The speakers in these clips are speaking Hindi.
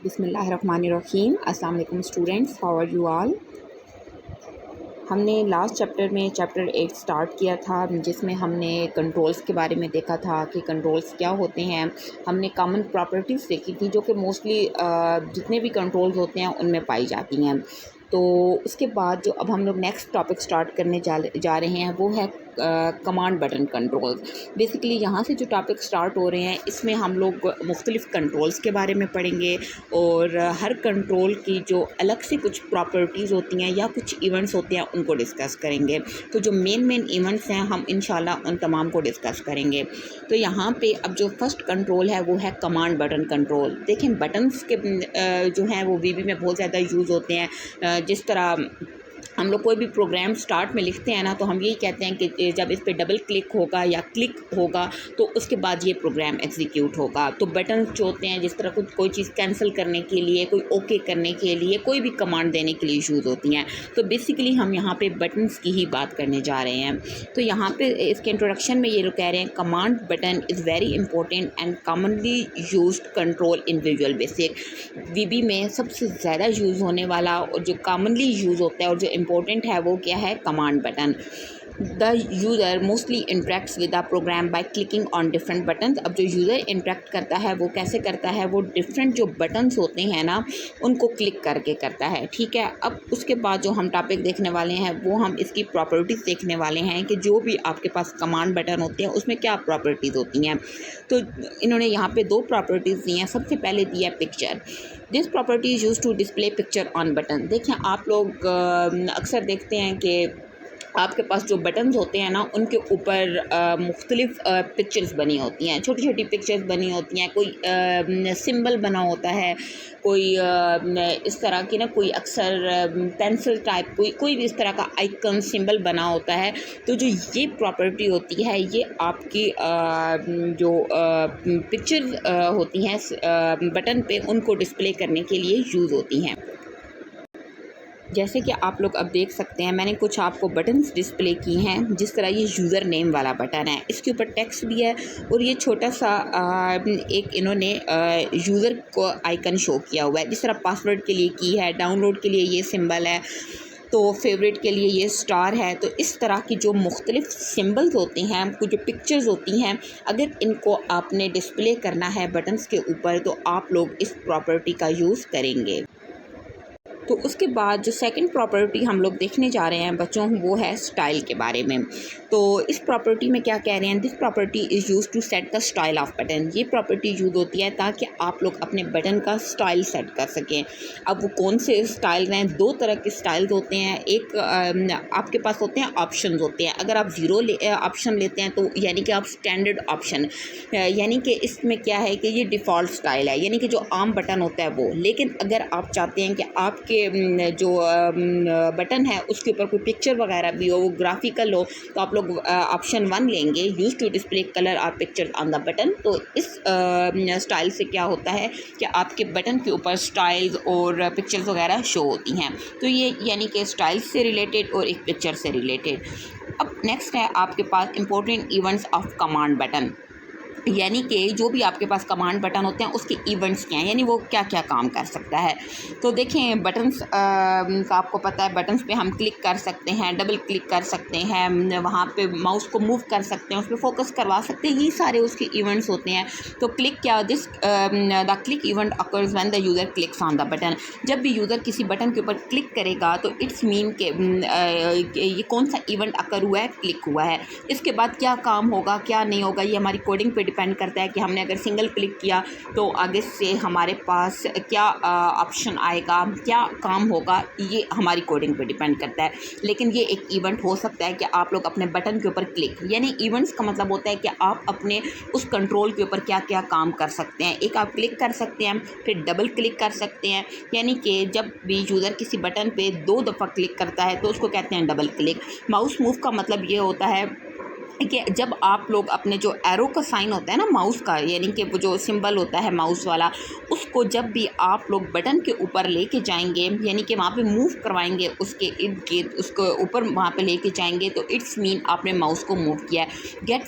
बिस्मिल्लाहिर्रहमानिर्रहीम। अस्सलाम वालेकुम students, how are you all. हमने लास्ट चैप्टर में चैप्टर 8 स्टार्ट किया था, जिसमें हमने कंट्रोल्स के बारे में देखा था कि कंट्रोल्स क्या होते हैं। हमने कॉमन प्रॉपर्टीज़ देखी थी जो कि मोस्टली जितने भी कंट्रोल्स होते हैं उनमें पाई जाती हैं। तो उसके बाद जो अब हम लोग नेक्स्ट टॉपिक स्टार्ट करने जा रहे हैं वो है कमांड बटन कंट्रोल्स। बेसिकली यहाँ से जो टॉपिक स्टार्ट हो रहे हैं इसमें हम लोग मुख्तलिफ़ कंट्रोल्स के बारे में पढ़ेंगे और हर कंट्रोल की जो अलग से कुछ प्रॉपर्टीज़ होती हैं या कुछ इवेंट्स होते हैं उनको डिस्कस करेंगे। तो जो मेन इवेंट्स हैं हम इंशाल्लाह उन तमाम को डिस्कस करेंगे। तो यहाँ पे अब जो फर्स्ट कंट्रोल है वो है कमांड बटन कंट्रोल। देखें बटन्स के जो हैं वो वीबी में बहुत ज़्यादा यूज़ होते हैं। जिस तरह हम लोग कोई भी प्रोग्राम स्टार्ट में लिखते हैं ना, तो हम यही कहते हैं कि जब इस पे डबल क्लिक होगा या क्लिक होगा तो उसके बाद ये प्रोग्राम एग्जीक्यूट होगा। तो बटन जो होते हैं जिस तरह कोई चीज़ कैंसिल करने के लिए, कोई ओके करने के लिए, कोई भी कमांड देने के लिए यूज़ होती हैं। तो बेसिकली हम यहाँ पे बटन्स की ही बात करने जा रहे हैं। तो यहाँ पे इसके इंट्रोडक्शन में ये लोग कह रहे हैं command button is very important and commonly used control in visual basic. VB में सबसे ज़्यादा यूज़ होने वाला और जो कॉमनली यूज़ होता है और जो इम्पोर्टेंट है वो क्या है, command button. The user mostly interacts with the program by clicking on different buttons. अब जो यूज़र इंटरेक्ट करता है वो कैसे करता है, वो डिफरेंट जो बटन्स होते हैं ना उनको क्लिक करके करता है। ठीक है, अब उसके बाद जो हम टॉपिक देखने वाले हैं वो हम इसकी प्रॉपर्टीज़ देखने वाले हैं कि जो भी आपके पास कमांड बटन होते हैं उसमें क्या प्रॉपर्टीज़ होती हैं। तो इन्होंने यहाँ पे दो प्रॉपर्टीज़ दी हैं। सबसे पहले दी है picture. This property is used to display picture on button. देखें आप लोग अक्सर देखते हैं कि आपके पास जो बटन्स होते हैं ना उनके ऊपर मुख्तलिफ़ पिक्चर्स बनी होती हैं, छोटी छोटी पिक्चर्स बनी होती हैं। कोई सिंबल बना होता है, कोई इस तरह की ना, कोई अक्सर पेंसिल टाइप कोई भी इस तरह का आइकन सिंबल बना होता है। तो जो ये प्रॉपर्टी होती है ये आपकी जो पिक्चर्स होती हैं बटन पे उनको डिस्प्ले करने के लिए यूज़ होती हैं। जैसे कि आप लोग अब देख सकते हैं मैंने कुछ आपको बटन्स डिस्प्ले की हैं। जिस तरह ये यूज़र नेम वाला बटन है, इसके ऊपर टेक्स्ट भी है और ये छोटा सा एक इन्होंने यूज़र को आइकन शो किया हुआ है। जिस तरह पासवर्ड के लिए की है, डाउनलोड के लिए ये सिंबल है, तो फेवरेट के लिए ये स्टार है। तो इस तरह की जो मुख्तलिफ़ सिंबल्स होते हैं, कुछ जो पिक्चर्स होती हैं, अगर इनको आपने डिस्प्ले करना है बटन्स के ऊपर तो आप लोग इस प्रॉपर्टी का यूज़ करेंगे। तो उसके बाद जो सेकंड प्रॉपर्टी हम लोग देखने जा रहे हैं बच्चों, वो है स्टाइल के बारे में। तो इस प्रॉपर्टी में क्या कह रहे हैं, this property is used to set the style of button. ये प्रॉपर्टी यूज़ होती है ताकि आप लोग अपने बटन का स्टाइल सेट कर सकें। अब वो कौन से स्टाइल हैं, दो तरह के स्टाइल्स होते हैं। एक आपके पास होते हैं ऑप्शन होते हैं। अगर आप ज़ीरो ऑप्शन लेते हैं तो यानी कि आप स्टैंडर्ड ऑप्शन, यानी कि इसमें क्या है कि ये डिफ़ॉल्ट स्टाइल है, यानी कि जो आम बटन होता है वो। लेकिन अगर आप चाहते हैं कि आपके जो बटन है उसके ऊपर कोई पिक्चर वगैरह भी हो, वो ग्राफिकल हो, तो आप लोग ऑप्शन 1 लेंगे, यूज़ टू डिस्प्ले कलर और पिक्चर ऑन द बटन। तो इस स्टाइल से क्या होता है कि आपके बटन के ऊपर स्टाइल्स और पिक्चर्स वगैरह शो होती हैं। तो ये यानी कि स्टाइल से रिलेटेड और एक पिक्चर से रिलेटेड। अब नेक्स्ट है आपके पास important events of command button, यानी कि जो भी आपके पास कमांड बटन होते हैं उसके इवेंट्स क्या हैं, यानी वो क्या क्या काम कर सकता है। तो देखें बटन्स का आपको पता है, बटन्स पे हम क्लिक कर सकते हैं, डबल क्लिक कर सकते हैं, वहाँ पे माउस को मूव कर सकते हैं, उस पर फोकस करवा सकते हैं, ये सारे उसके इवेंट्स होते हैं। तो क्लिक क्या, this the click event occurs when the user clicks on the button. जब भी यूज़र किसी बटन के ऊपर क्लिक करेगा तो इट्स मीन के ये कौन सा इवेंट अकर हुआ है, क्लिक हुआ है। इसके बाद क्या काम होगा क्या नहीं होगा ये हमारी कोडिंग पे डिपेंड करता है कि हमने अगर सिंगल क्लिक किया तो आगे से हमारे पास क्या ऑप्शन आएगा, क्या काम होगा, ये हमारी कोडिंग पे डिपेंड करता है। लेकिन ये एक इवेंट हो सकता है कि आप लोग अपने बटन के ऊपर क्लिक, यानी इवेंट्स का मतलब होता है कि आप अपने उस कंट्रोल के ऊपर क्या क्या काम कर सकते हैं। एक आप क्लिक कर सकते हैं, फिर डबल क्लिक कर सकते हैं, यानी कि जब भी यूज़र किसी बटन पे 2 दफ़ा क्लिक करता है तो उसको कहते हैं डबल क्लिक। माउस मूव का मतलब ये होता है कि जब आप लोग अपने जो एरो का साइन होता है ना माउस का, यानी कि वो जो सिंबल होता है माउस वाला, उसको जब भी आप लोग बटन के ऊपर लेके जाएंगे, यानी कि वहाँ पे मूव करवाएंगे, उसके इर्द गिर्द उसको ऊपर वहाँ पे लेके जाएंगे, तो इट्स मीन आपने माउस को मूव किया है। गेट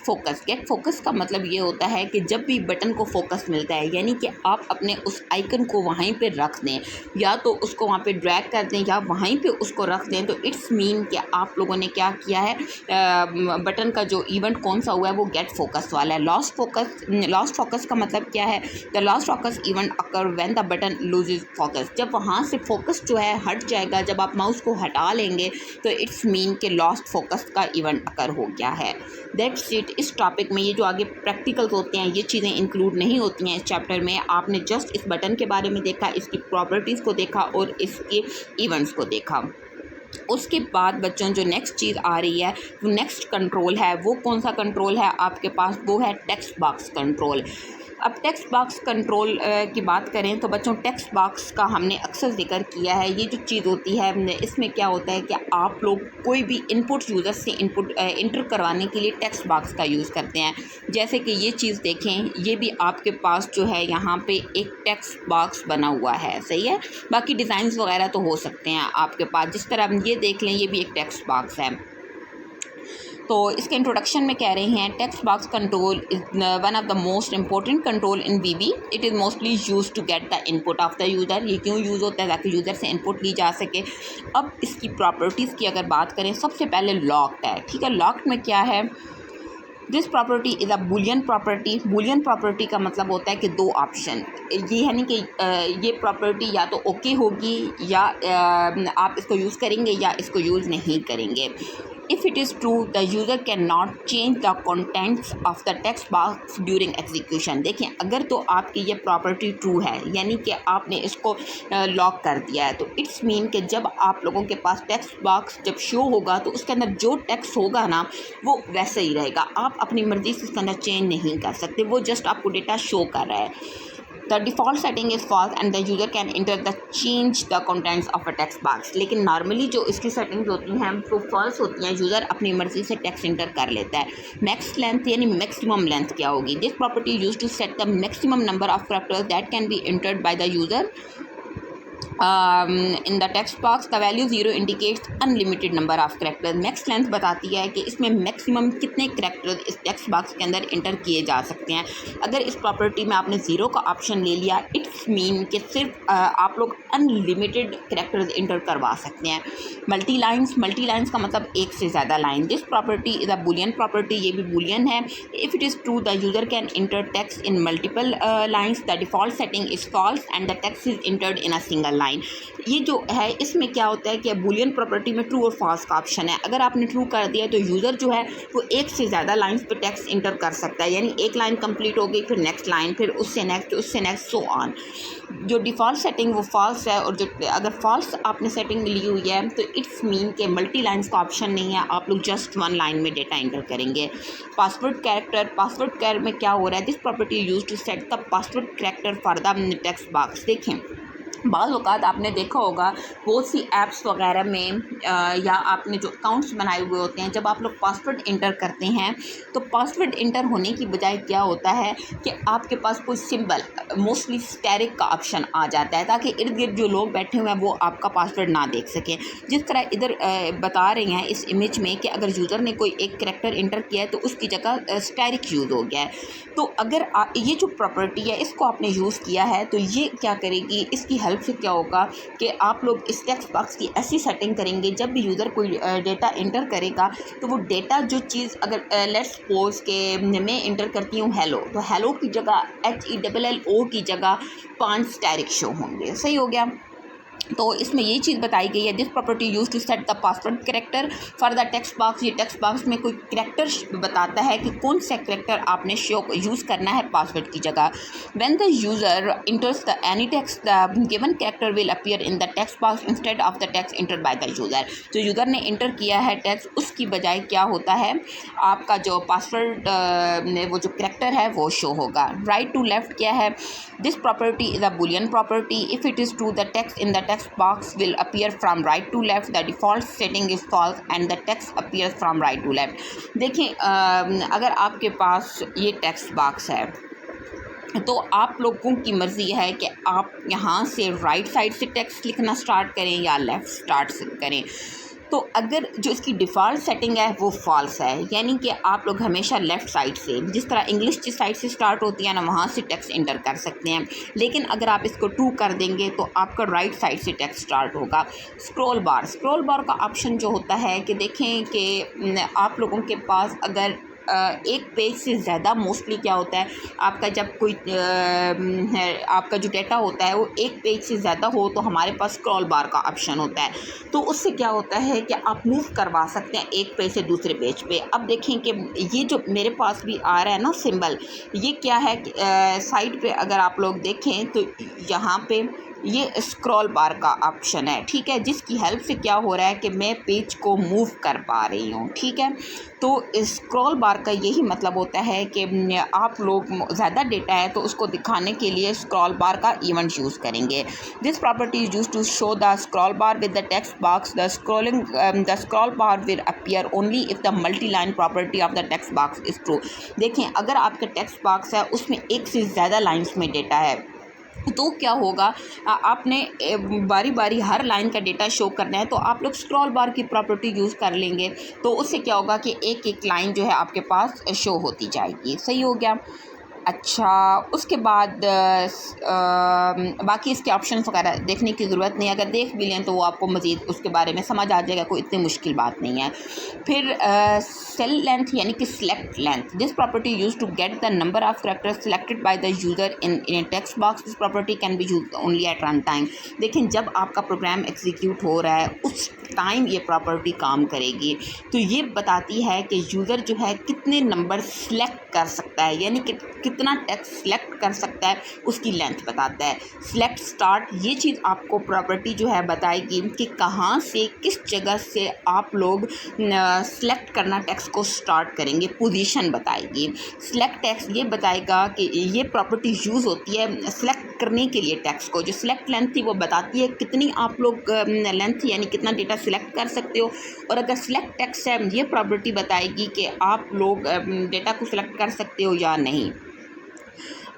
फोकस का मतलब ये होता है कि जब भी बटन को फोकस मिलता है, यानी कि आप अपने उस आइकन को वहीं पर रख दें, या तो उसको वहाँ पर ड्रैग कर दें या वहीं पर उसको रख दें, तो इट्स मीन कि आप लोगों ने क्या किया है, बटन का जो इवेंट कौन सा हुआ है वो गेट फोकस वाला है। लॉस्ट फोकस का मतलब क्या है, the lost focus event occur when the button loses focus. जब वहाँ से फोकस जो है हट जाएगा, जब आप माउस को हटा लेंगे, तो इट्स मीन के लॉस्ट फोकस का इवेंट अकर हो गया है। That's it. इस टॉपिक में ये जो आगे प्रैक्टिकल्स होते हैं ये चीज़ें इंक्लूड नहीं होती हैं इस चैप्टर में। आपने जस्ट इस बटन के बारे में देखा, इसकी प्रॉपर्टीज़ को देखा और इसके इवेंट्स को देखा। उसके बाद बच्चों जो नेक्स्ट चीज़ आ रही है, वो नेक्स्ट कंट्रोल है। वो कौन सा कंट्रोल है आपके पास, वो है टेक्स्ट बॉक्स कंट्रोल। अब टेक्स्ट बॉक्स कंट्रोल की बात करें तो बच्चों टेक्स्ट बॉक्स का हमने अक्सर जिक्र किया है। ये जो चीज़ होती है इसमें क्या होता है कि आप लोग कोई भी इनपुट यूज़र से इनपुट इंटर करवाने के लिए टेक्स्ट बॉक्स का यूज़ करते हैं। जैसे कि ये चीज़ देखें, ये भी आपके पास जो है यहाँ पे एक टेक्स्ट बॉक्स बना हुआ है, सही है। बाकी डिज़ाइंस वगैरह तो हो सकते हैं आपके पास, जिस तरह हम ये देख लें, ये भी एक टेक्स्ट बॉक्स है। तो इसके इंट्रोडक्शन में कह रहे हैं text box control is one of the most important control in VB. It is mostly used to get the input of the user. ये क्यों यूज़ होता है, ताकि यूज़र से इनपुट ली जा सके। अब इसकी प्रॉपर्टीज़ की अगर बात करें, सबसे पहले लॉक्ड है, ठीक है। लॉक्ड में क्या है, this property is a boolean property. Boolean property का मतलब होता है कि दो ऑप्शन, ये यानी कि ये प्रॉपर्टी या तो ओके होगी या आप इसको यूज़ करेंगे या इसको यूज़ नहीं करेंगे। If it is true, the user cannot change the contents of the text box during execution। देखिए, अगर तो आपकी ये प्रॉपर्टी ट्रू है, यानी कि आपने इसको लॉक कर दिया है, तो इट्स मीन कि जब आप लोगों के पास टेक्स्ट बॉक्स जब शो होगा तो उसके अंदर जो टेक्स्ट होगा ना वो वैसे ही रहेगा। आप अपनी मर्ज़ी से उसके अंदर चेंज नहीं कर सकते, वो जस्ट आपको डेटा शो कर रहा है। The default setting is false and the user can enter the change the contents of a text box। लेकिन नॉर्मली जो इसकी सेटिंग्स होती हैं वो फॉल्स होती हैं, यूज़र अपनी मर्ज़ी से टेक्स्ट इंटर कर लेता है। मैक्स लेंथ यानी मैक्सिमम लेंथ क्या होगी, this property used to set the maximum number of characters that can be entered by the user in the text box. The value 0 indicates unlimited number of characters. Max length बताती है कि इसमें मैक्सिमम कितने करेक्टर्स इस टेक्स्ट बॉक्स के अंदर इंटर किए जा सकते हैं। अगर इस प्रॉपर्टी में आपने 0 का ऑप्शन ले लिया, इट्स मीन कि सिर्फ आप लोग अनलिमिटेड करेक्टर्स इंटर करवा सकते हैं। मल्टी लाइन्स का मतलब एक से ज़्यादा line. This property is a boolean property, ये भी बुलियन है। If it is true, the user can enter text in multiple lines. The default setting is false and the text is entered in a single line. ये जो है इसमें क्या होता है कि बुलियन प्रॉपर्टी में ट्रू और फॉल्स का ऑप्शन है। अगर आपने ट्रू कर दिया तो यूज़र जो है वो एक से ज़्यादा लाइंस पे टेक्स्ट इंटर कर सकता है, यानी एक लाइन कंप्लीट हो गई, फिर नेक्स्ट लाइन, फिर उससे नेक्स्ट सो ऑन। जो डिफ़ॉल्ट सेटिंग वो फॉल्स है, और जो अगर फॉल्स आपने सेटिंग ली हुई है तो इट्स मीन के मल्टी लाइन्स का ऑप्शन नहीं है, आप लोग जस्ट वन लाइन में डेटा इंटर करेंगे। पासवर्ड कैरेक्टर में क्या हो रहा है, this property used to set the password character for the text box. देखें, बाज़ औक़ात आपने देखा होगा बहुत सी ऐप्स वगैरह में या आपने जो अकाउंट्स बनाए हुए होते हैं, जब आप लोग पासवर्ड इंटर करते हैं तो पासवर्ड इंटर होने की बजाय क्या होता है कि आपके पास कोई सिंबल, मोस्टली स्टेरिक का ऑप्शन आ जाता है, ताकि इर्द गिर्द जो लोग बैठे हुए हैं वो आपका पासवर्ड ना देख सकें। जिस तरह इधर बता रहे हैं इस इमेज में कि अगर यूज़र ने कोई एक करैक्टर इंटर किया है तो उसकी जगह स्टेरिक यूज़ हो गया है। तो अगर ये जो प्रॉपर्टी है इसको आपने यूज़ किया है तो ये क्या करेगी, इसकी हेल्प से क्या होगा कि आप लोग इस टेक्स्ट बॉक्स की ऐसी सेटिंग करेंगे, जब भी यूज़र कोई डेटा इंटर करेगा तो वो डेटा जो चीज़, अगर लेट्स सपोज के मैं इंटर करती हूँ हेलो, तो हेलो की जगह HELLO की जगह 5 स्टेरिक शो होंगे। सही हो गया। तो इसमें ये चीज़ बताई गई है, this property used to set the password character for the text box. ये टेक्स्ट बॉक्स में कोई कैरेक्टर बताता है कि कौन सा कैरेक्टर आपने शो यूज़ करना है पासवर्ड की जगह। When the user इंटर्स the any text, the given character will appear in the text box instead of the text inter bye the user. जो यूज़र ने इंटर किया है टेक्स्ट, उसकी बजाय क्या होता है, आपका जो पासवर्ड वो जो कैरेक्टर है वो शो होगा। राइट टू लेफ्ट क्या है, this property is a boolean property. If it is true, the text in the text box will appear from right to left, the default setting is false and the text appears from right to left। देखिए अगर आपके पास ये टेक्स्ट बॉक्स है तो आप लोगों की मर्ज़ी है कि आप यहाँ से राइट साइड से टेक्स्ट लिखना स्टार्ट करें या लेफ़्ट स्टार्ट से करें। तो अगर जो इसकी डिफ़ॉल्ट सेटिंग है वो फॉल्स है, यानी कि आप लोग हमेशा लेफ़्ट साइड से, जिस तरह इंग्लिश की साइड से स्टार्ट होती है ना, वहाँ से टेक्स्ट इंटर कर सकते हैं। लेकिन अगर आप इसको ट्रू कर देंगे तो आपका राइट साइड से टेक्स्ट स्टार्ट होगा। स्क्रॉल बार का ऑप्शन जो होता है कि देखें कि आप लोगों के पास अगर एक पेज से ज़्यादा मोस्टली क्या होता है आपका, जब कोई आपका जो डेटा होता है वो एक पेज से ज़्यादा हो तो हमारे पास स्क्रॉल बार का ऑप्शन होता है। तो उससे क्या होता है कि आप मूव करवा सकते हैं एक पेज से दूसरे पेज पे। अब देखें कि ये जो मेरे पास भी आ रहा है ना सिंबल, ये क्या है कि साइड पे अगर आप लोग देखें तो यहाँ पे ये स्क्रॉल बार का ऑप्शन है, ठीक है, जिसकी हेल्प से क्या हो रहा है कि मैं पेज को मूव कर पा रही हूँ, ठीक है। तो स्क्रॉल बार का यही मतलब होता है कि आप लोग ज़्यादा डेटा है तो उसको दिखाने के लिए स्क्रॉल बार का इवेंट यूज़ करेंगे। This property is used to show the scroll bar with the text box. The scroll bar will appear only if the multi line property of the text box is true. देखें अगर आपका टेक्स्ट बॉक्स है उसमें एक से ज़्यादा लाइन्स में डेटा है तो क्या होगा, आपने बारी बारी हर लाइन का डेटा शो करना है तो आप लोग स्क्रॉल बार की प्रॉपर्टी यूज़ कर लेंगे। तो उससे क्या होगा कि एक एक लाइन जो है आपके पास शो होती जाएगी। सही हो गया। अच्छा, उसके बाद बाकी इसके ऑप्शंस वगैरह देखने की ज़रूरत नहीं है, अगर देख भी लें तो वो आपको मज़ीद उसके बारे में समझ आ जाएगा, कोई इतनी मुश्किल बात नहीं है। फिर सेल लेंथ यानी कि select length. This property used to get the number of characters selected by the user in text box. This property can be used only at run time. लेकिन जब आपका प्रोग्राम एग्जीक्यूट हो रहा है उस टाइम ये प्रॉपर्टी काम करेगी। तो ये बताती है कि यूज़र जो है कितने नंबर सिलेक्ट कर सकता है, यानी कि कितना टेक्स्ट सिलेक्ट कर सकता है उसकी लेंथ बताता है। सिलेक्ट स्टार्ट ये चीज़ आपको प्रॉपर्टी जो है बताएगी कि कहाँ से किस जगह से आप लोग सिलेक्ट करना टेक्स्ट को स्टार्ट करेंगे, पोजीशन बताएगी। सिलेक्ट टेक्स्ट ये बताएगा कि ये प्रॉपर्टी यूज़ होती है सिलेक्ट करने के लिए टेक्स्ट को। जो सिलेक्ट लेंथ थी वो बताती है कितनी आप लोग लेंथ यानी कितना डेटा सिलेक्ट कर सकते हो। और अगर सिलेक्ट टेक्स्ट है ये प्रॉपर्टी बताएगी कि आप लोग डेटा को सिलेक्ट कर सकते हो या नहीं।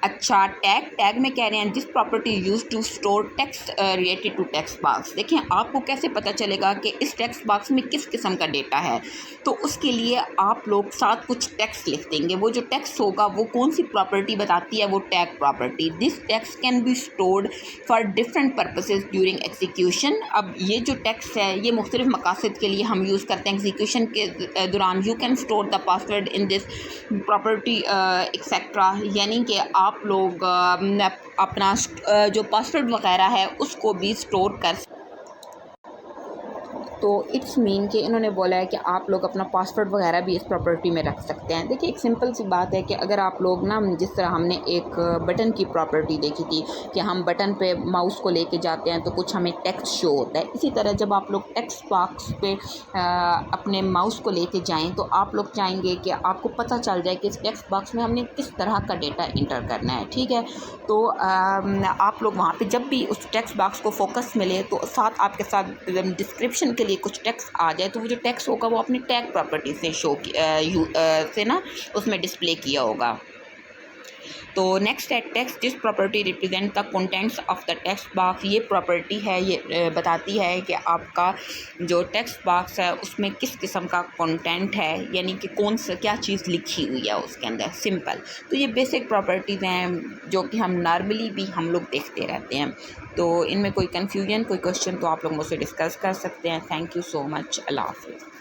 अच्छा, टैग में कह रहे हैं this property used to store text related to text box. देखें आपको कैसे पता चलेगा कि इस टेक्स्ट बॉक्स में किस किस्म का डेटा है, तो उसके लिए आप लोग साथ कुछ टेक्स्ट लिख देंगे। वो जो टेक्स्ट होगा वो कौन सी प्रॉपर्टी बताती है, वो tag property. This text can be stored for different purposes during execution. अब ये जो टेक्स्ट है ये मुख्तलिफ मकासद के लिए हम यूज़ करते हैं एग्जीक्यूशन के दौरान। You can store the password in this property etcetera, यानी कि आप लोग अपना जो पासवर्ड वगैरह है उसको भी स्टोर कर। तो इट्स मीन कि इन्होंने बोला है कि आप लोग अपना पासवर्ड वगैरह भी इस प्रॉपर्टी में रख सकते हैं। देखिए एक सिंपल सी बात है कि अगर आप लोग ना, जिस तरह हमने एक बटन की प्रॉपर्टी देखी थी कि हम बटन पे माउस को लेके जाते हैं तो कुछ हमें टेक्स्ट शो होता है, इसी तरह जब आप लोग टेक्स्ट बॉक्स पे अपने माउस को लेके जाएं तो आप लोग चाहेंगे कि आपको पता चल जाए कि इस टेक्स्ट बॉक्स में हमने किस तरह का डेटा इंटर करना है, ठीक है। तो आप लोग वहाँ पे जब भी उस टेक्स्ट बॉक्स को फोकस मिले तो साथ आपके साथ डिस्क्रिप्शन के लिए कुछ टेक्स्ट आ जाए तो वो जो टेक्स्ट होगा वो अपनी टैग प्रॉपर्टी से से ना उसमें डिस्प्ले किया होगा। तो नेक्स्ट है text. This property represent the contents of the text box. ये प्रॉपर्टी है, ये बताती है कि आपका जो टेक्स्ट बॉक्स है उसमें किस किस्म का कंटेंट है, यानी कि कौन सा क्या चीज़ लिखी हुई है उसके अंदर। सिंपल। तो ये बेसिक प्रॉपर्टीज़ हैं जो कि हम नॉर्मली भी हम लोग देखते रहते हैं। तो इनमें कोई कन्फ्यूजन, कोई क्वेश्चन तो आप लोग मुझसे डिस्कस कर सकते हैं। Thank you so much. अल्लाह हाफ़िज़।